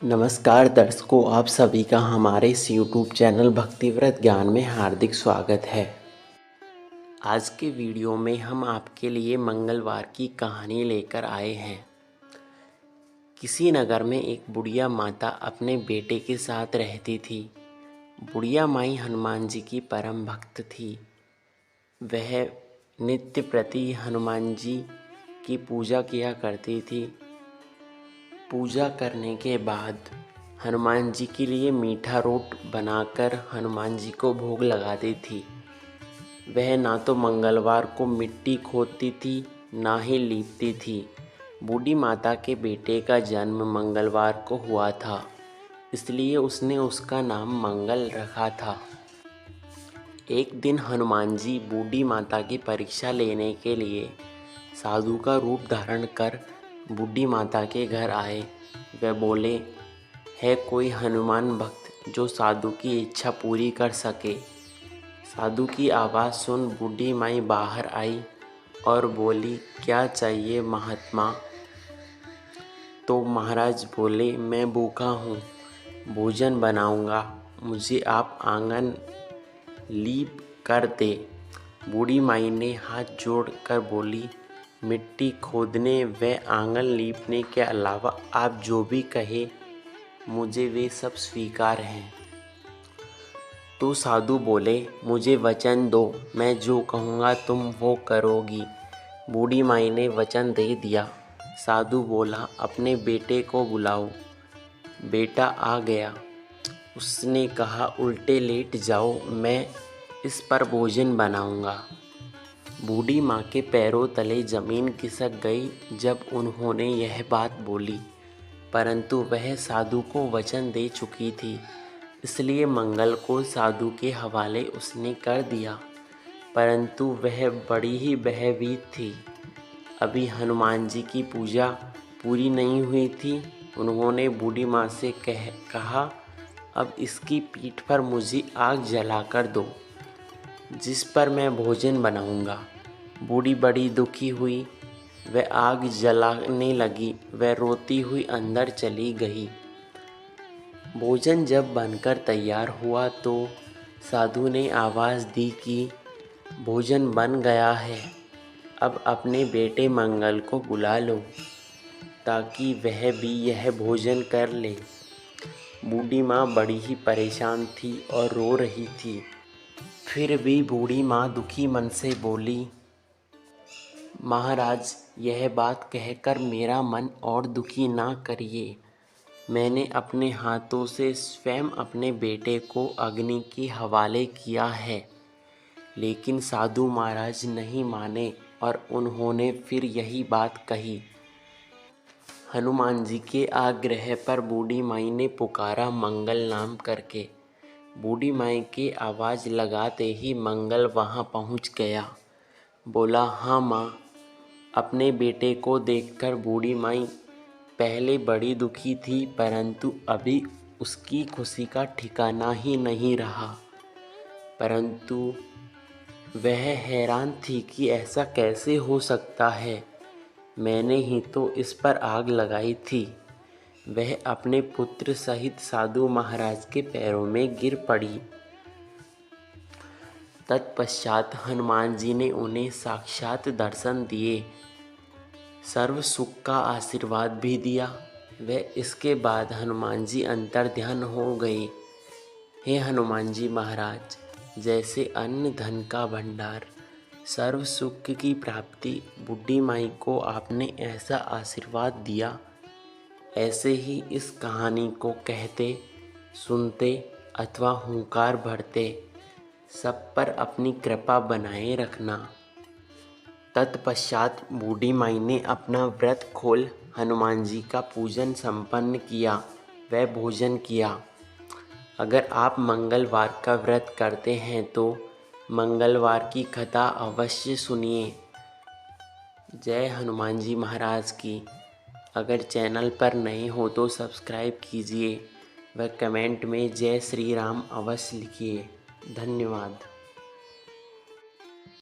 नमस्कार दर्शकों, आप सभी का हमारे इस YouTube चैनल भक्तिव्रत ज्ञान में हार्दिक स्वागत है। आज के वीडियो में हम आपके लिए मंगलवार की कहानी लेकर आए हैं। किसी नगर में एक बुढ़िया माता अपने बेटे के साथ रहती थी। बुढ़िया माई हनुमान जी की परम भक्त थी। वह नित्य प्रति हनुमान जी की पूजा किया करती थी। पूजा करने के बाद हनुमान जी के लिए मीठा रोट बनाकर हनुमान जी को भोग लगाती थी। वह ना तो मंगलवार को मिट्टी खोदती थी, ना ही लीपती थी। बूढ़ी माता के बेटे का जन्म मंगलवार को हुआ था, इसलिए उसने उसका नाम मंगल रखा था। एक दिन हनुमान जी बूढ़ी माता की परीक्षा लेने के लिए साधु का रूप धारण कर बूढ़ी माता के घर आए। वे बोले, है कोई हनुमान भक्त जो साधु की इच्छा पूरी कर सके। साधु की आवाज़ सुन बूढ़ी माई बाहर आई और बोली, क्या चाहिए महात्मा। तो महाराज बोले, मैं भूखा हूँ, भोजन बनाऊँगा, मुझे आप आंगन लीप कर दे। बूढ़ी माई ने हाथ जोड़ कर बोली, मिट्टी खोदने व आंगन लीपने के अलावा आप जो भी कहे मुझे वे सब स्वीकार हैं। तो साधु बोले, मुझे वचन दो, मैं जो कहूँगा तुम वो करोगी। बूढ़ी माई ने वचन दे दिया। साधु बोला, अपने बेटे को बुलाओ। बेटा आ गया। उसने कहा, उल्टे लेट जाओ, मैं इस पर भोजन बनाऊँगा। बूढ़ी माँ के पैरों तले ज़मीन खिसक गई जब उन्होंने यह बात बोली, परंतु वह साधु को वचन दे चुकी थी, इसलिए मंगल को साधु के हवाले उसने कर दिया। परंतु वह बड़ी ही भयभीत थी। अभी हनुमान जी की पूजा पूरी नहीं हुई थी। उन्होंने बूढ़ी माँ से कहा, अब इसकी पीठ पर मुझे आग जलाकर दो, जिस पर मैं भोजन बनाऊंगा। बूढ़ी बड़ी दुखी हुई। वह आग जलाने लगी। वह रोती हुई अंदर चली गई। भोजन जब बनकर तैयार हुआ तो साधु ने आवाज़ दी कि भोजन बन गया है, अब अपने बेटे मंगल को बुला लो ताकि वह भी यह भोजन कर ले। बूढ़ी माँ बड़ी ही परेशान थी और रो रही थी। फिर भी बूढ़ी माँ दुखी मन से बोली, महाराज, यह बात कहकर मेरा मन और दुखी ना करिए। मैंने अपने हाथों से स्वयं अपने बेटे को अग्नि के हवाले किया है। लेकिन साधु महाराज नहीं माने और उन्होंने फिर यही बात कही। हनुमान जी के आग्रह पर बूढ़ी माई ने पुकारा मंगल नाम करके। बूढ़ी माई की आवाज़ लगाते ही मंगल वहाँ पहुँच गया। बोला, हाँ माँ। अपने बेटे को देखकर बूढ़ी माई पहले बड़ी दुखी थी, परंतु अभी उसकी खुशी का ठिकाना ही नहीं रहा। परंतु वह हैरान थी कि ऐसा कैसे हो सकता है, मैंने ही तो इस पर आग लगाई थी। वह अपने पुत्र सहित साधु महाराज के पैरों में गिर पड़ी। तत्पश्चात हनुमान जी ने उन्हें साक्षात दर्शन दिए, सर्व सुख का आशीर्वाद भी दिया। वह इसके बाद हनुमान जी अंतर्ध्यान हो गए। हे हनुमान जी महाराज, जैसे अन्न धन का भंडार, सर्व सुख की प्राप्ति बूढ़ी माई को आपने ऐसा आशीर्वाद दिया, ऐसे ही इस कहानी को कहते, सुनते अथवा हुंकार भरते सब पर अपनी कृपा बनाए रखना। तत्पश्चात बूढ़ी माई ने अपना व्रत खोल हनुमान जी का पूजन संपन्न किया व भोजन किया। अगर आप मंगलवार का व्रत करते हैं तो मंगलवार की कथा अवश्य सुनिए। जय हनुमान जी महाराज की। अगर चैनल पर नए हो तो सब्सक्राइब कीजिए व कमेंट में जय श्री राम अवश्य लिखिए। धन्यवाद।